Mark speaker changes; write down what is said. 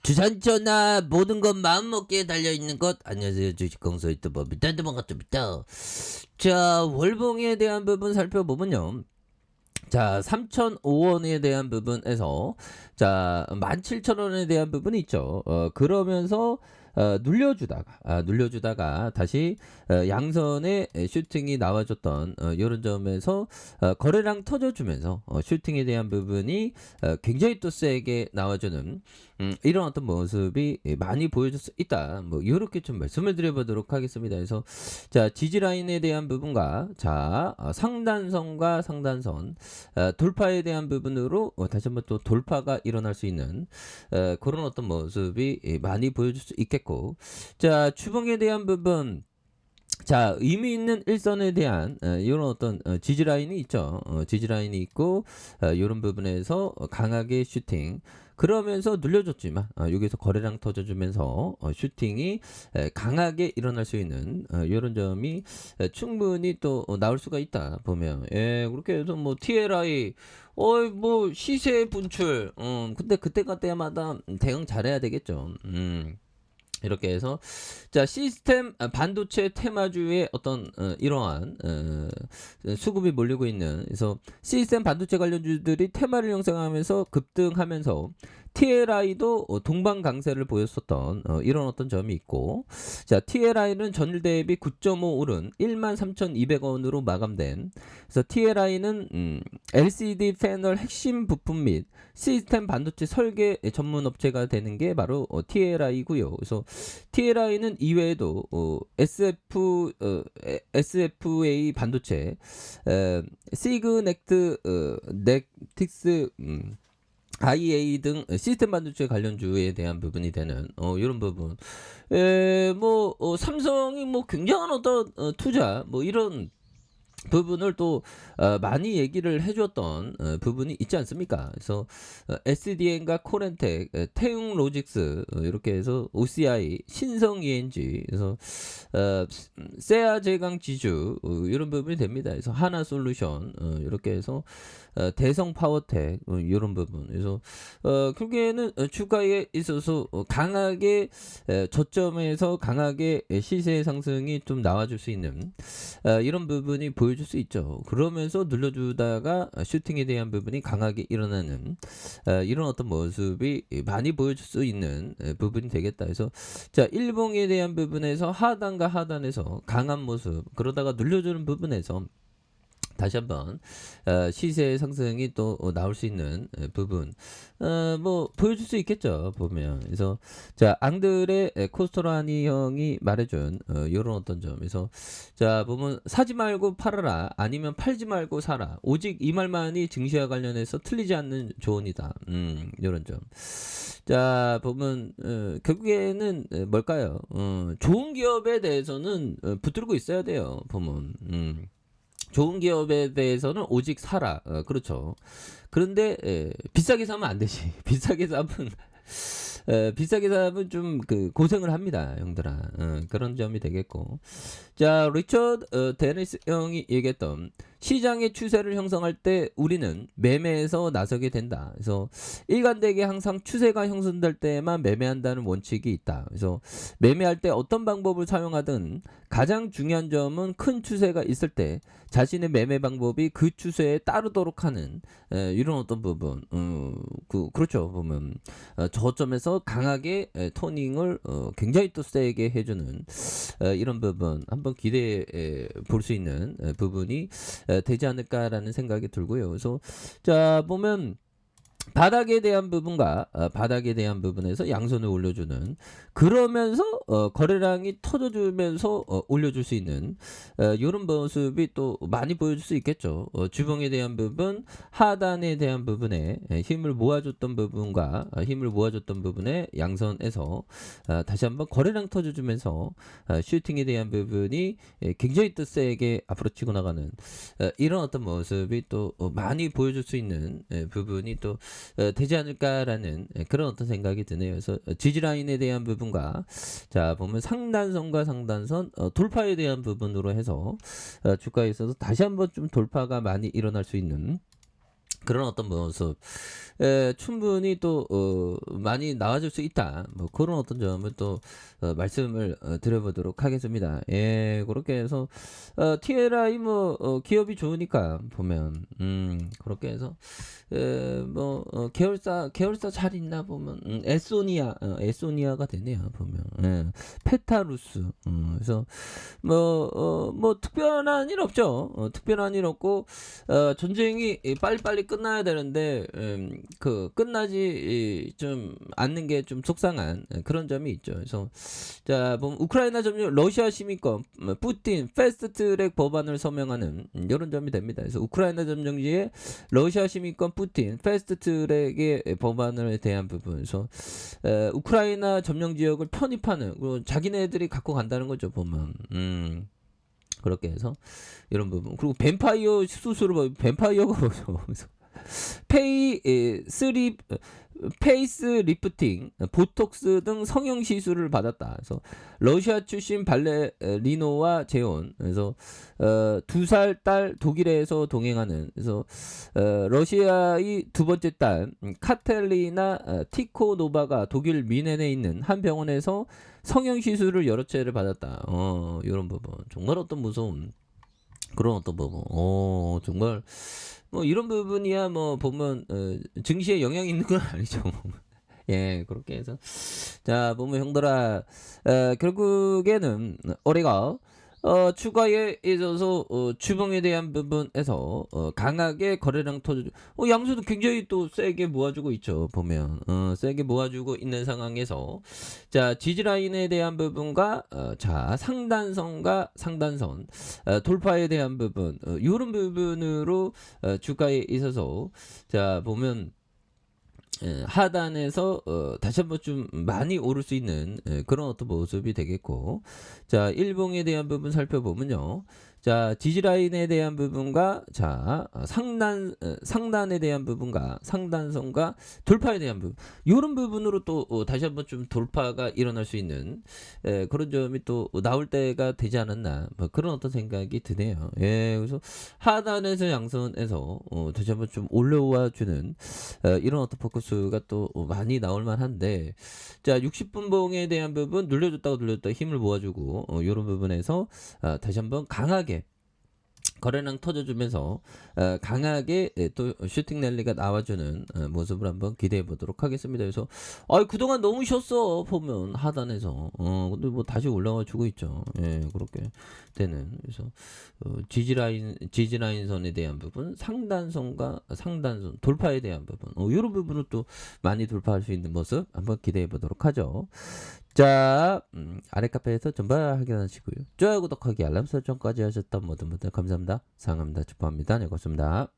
Speaker 1: 주산전화 모든 것 마음먹기에 달려있는 것. 안녕하세요, 주식공소 유튜버 밑단도 반갑습니다. 자, 월봉에 대한 부분 살펴보면요, 자 3,005원에 대한 부분에서 자 17,000원에 대한 부분이 있죠. 그러면서 눌려주다가 다시 양선의 슈팅이 나와줬던 이런 점에서 거래량 터져주면서 슈팅에 대한 부분이 굉장히 또 세게 나와주는 이런 어떤 모습이 많이 보여줄 수 있다. 뭐 이렇게 좀 말씀을 드려보도록 하겠습니다. 그래서 자 지지 라인에 대한 부분과 자 상단선과 상단선 돌파에 대한 부분으로 다시 한번 또 돌파가 일어날 수 있는 그런 어떤 모습이 많이 보여줄 수 있겠고, 자 추봉에 대한 부분, 자 의미 있는 일선에 대한 이런 어떤 지지 라인이 있죠. 지지 라인이 있고 이런 부분에서 강하게 슈팅 그러면서 눌려줬지만 여기서 거래량 터져주면서 슈팅이 강하게 일어날 수 있는 이런 점이 충분히 또 나올 수가 있다 보면, 예 그렇게 해서 뭐 TLI 뭐 시세 분출 근데 그때마다 대응 잘해야 되겠죠. 이렇게 해서 자 시스템 반도체 테마주의 어떤 이러한 수급이 몰리고 있는, 그래서 시스템 반도체 관련주들이 테마를 형성하면서 급등하면서 TLI도 동반 강세를 보였었던 이런 어떤 점이 있고, 자 TLI는 전일 대비 9.5 오른 13,200원으로 마감된, 그래서 TLI는 LCD 패널 핵심 부품 및 시스템 반도체 설계 전문 업체가 되는 게 바로 TLI고요. 그래서 TLI는 이외에도 SFA 반도체, 시그넥트, 넥틱스, IA 등 시스템 반도체 관련주에 대한 부분이 되는 이런 부분. 삼성이 뭐 굉장한 어떤 투자 뭐 이런 부분을 또 많이 얘기를 해줬던 부분이 있지 않습니까? 그래서 SDN과 코렌텍, 태웅로직스 이렇게 해서 OCI, 신성 ENG, 그래서 세아 제강 지주 이런 부분이 됩니다. 그래서 하나솔루션 이렇게 해서 대성 파워텍 이런 부분. 그래서 결국에는 주가에 있어서 강하게 저점에서 강하게 시세 상승이 좀 나와줄 수 있는 이런 부분이 보여줄 수 있죠. 그러면서 눌러주다가 슈팅에 대한 부분이 강하게 일어나는 이런 어떤 모습이 많이 보여줄 수 있는 부분이 되겠다. 그래서 자 일봉에 대한 부분에서 하단과 하단에서 강한 모습, 그러다가 눌려주는 부분에서 다시 한번 시세 상승이 또 나올 수 있는 부분 뭐 보여줄 수 있겠죠 보면. 그래서 자 앙들의 코스토라니 형이 말해준 이런 어떤 점에서 자 보면 사지 말고 팔아라, 아니면 팔지 말고 사라, 오직 이 말만이 증시와 관련해서 틀리지 않는 조언이다. 이런 점. 자 보면 결국에는 뭘까요? 좋은 기업에 대해서는 붙들고 있어야 돼요 보면. 좋은 기업에 대해서는 오직 사라. 그렇죠. 그런데 비싸게 사면 안 되지. 비싸게 사면 좀 그 고생을 합니다, 형들아. 그런 점이 되겠고. 자, 리처드 데니스 형이 얘기했던 시장의 추세를 형성할 때 우리는 매매에서 나서게 된다. 그래서 일관되게 항상 추세가 형성될 때만 매매한다는 원칙이 있다. 그래서 매매할 때 어떤 방법을 사용하든 가장 중요한 점은 큰 추세가 있을 때 자신의 매매 방법이 그 추세에 따르도록 하는 이런 어떤 부분. 그렇죠. 보면 저점에서 강하게 토닝을 굉장히 또 세게 해주는 이런 부분 한번 기대해 볼 수 있는 부분이 되지 않을까라는 생각이 들고요. 그래서 자 보면 바닥에 대한 부분과 바닥에 대한 부분에서 양손을 올려주는, 그러면서 거래량이 터져주면서 올려줄 수 있는 이런 모습이 또 많이 보여줄 수 있겠죠. 주봉에 대한 부분, 하단에 대한 부분에 힘을 모아줬던 부분과 힘을 모아줬던 부분에 양선에서 다시 한번 거래량 터져주면서 슈팅에 대한 부분이 굉장히 또 세게 앞으로 치고 나가는 이런 어떤 모습이 또 많이 보여줄 수 있는 부분이 또 되지 않을까라는 그런 어떤 생각이 드네요. 그래서 지지 라인에 대한 부분과 자 보면 상단선과 상단선 돌파에 대한 부분으로 해서 주가에 있어서 다시 한번 좀 돌파가 많이 일어날 수 있는 그런 어떤 모습 충분히 또 많이 나와줄 수 있다. 뭐 그런 어떤 점을 또 말씀을 드려보도록 하겠습니다. 예, 그렇게 해서 TLI 뭐 기업이 좋으니까 보면 그렇게 해서 뭐 계열사 잘 있나 보면 에소니아가 되네요 보면. 예, 페타루스. 그래서 뭐 특별한 일 없죠. 특별한 일 없고 전쟁이 빨리빨리 끝나야 되는데 그 끝나지 좀 않는 게 좀 속상한 그런 점이 있죠. 그래서 자 보면 우크라이나 점령 러시아 시민권 푸틴 패스트트랙 법안을 서명하는 이런 점이 됩니다. 그래서 우크라이나 점령지에 러시아 시민권 푸틴 패스트트랙의 법안에 대한 부분에서 우크라이나 점령 지역을 편입하는 자기네들이 갖고 간다는 거죠 보면. 그렇게 해서 이런 부분 그리고 뱀파이어 수술을 뭐 뱀파이어가 뭐죠? 페이스 리프팅, 보톡스 등 성형 시술을 받았다. 그래서 러시아 출신 발레리노와 재혼. 그래서 2살 딸 독일에서 동행하는. 그래서 러시아의 두 번째 딸 카텔리나 티코노바가 독일 미넨에 있는 한 병원에서 성형 시술을 여러 차례를 받았다. 이런 부분 정말 어떤 무서운 그런 어떤 부분. 정말 뭐 이런 부분이야 뭐 보면 증시에 영향이 있는 건 아니죠. 예, 그렇게 해서 자 보면 형들아 결국에는 우리가 추가에 있어서 주봉에 대한 부분에서 강하게 거래량 터져 양수도 굉장히 또 세게 모아주고 있죠 보면 세게 모아주고 있는 상황에서 자 지지라인에 대한 부분과 자 상단선과 상단선 돌파에 대한 부분 이런 부분으로 주가에 있어서 자 보면 하단에서 다시 한번 좀 많이 오를 수 있는 그런 어떤 모습이 되겠고 자 일봉에 대한 부분 살펴보면요 자 지지라인에 대한 부분과 자 상단에 대한 부분과 상단선과 돌파에 대한 부분 이런 부분으로 또 다시 한번 좀 돌파가 일어날 수 있는 그런 점이 또 나올 때가 되지 않았나 뭐 그런 어떤 생각이 드네요. 예, 그래서 하단에서 양선에서 다시 한번 좀 올라와 주는 이런 어떤 포커스가 또 많이 나올 만한데 자 60분 봉에 대한 부분 눌려줬다가 힘을 모아주고 이런 부분에서 다시 한번 강하게 거래량 터져주면서 강하게 또 슈팅 랠리가 나와주는 모습을 한번 기대해 보도록 하겠습니다. 그래서 그동안 너무 쉬었어 보면 하단에서 근데 뭐 다시 올라와 주고 있죠. 예, 그렇게 되는 그래서 지지라인 선에 대한 부분 상단선과 상단선 돌파에 대한 부분 이런 부분을 또 많이 돌파할 수 있는 모습 한번 기대해 보도록 하죠. 자, 아래 카페에서 전부 확인하시고요. 좋아요, 구독하기, 알람 설정까지 하셨던 모든 분들 감사합니다. 사랑합니다. 축복합니다. 네, 고맙습니다.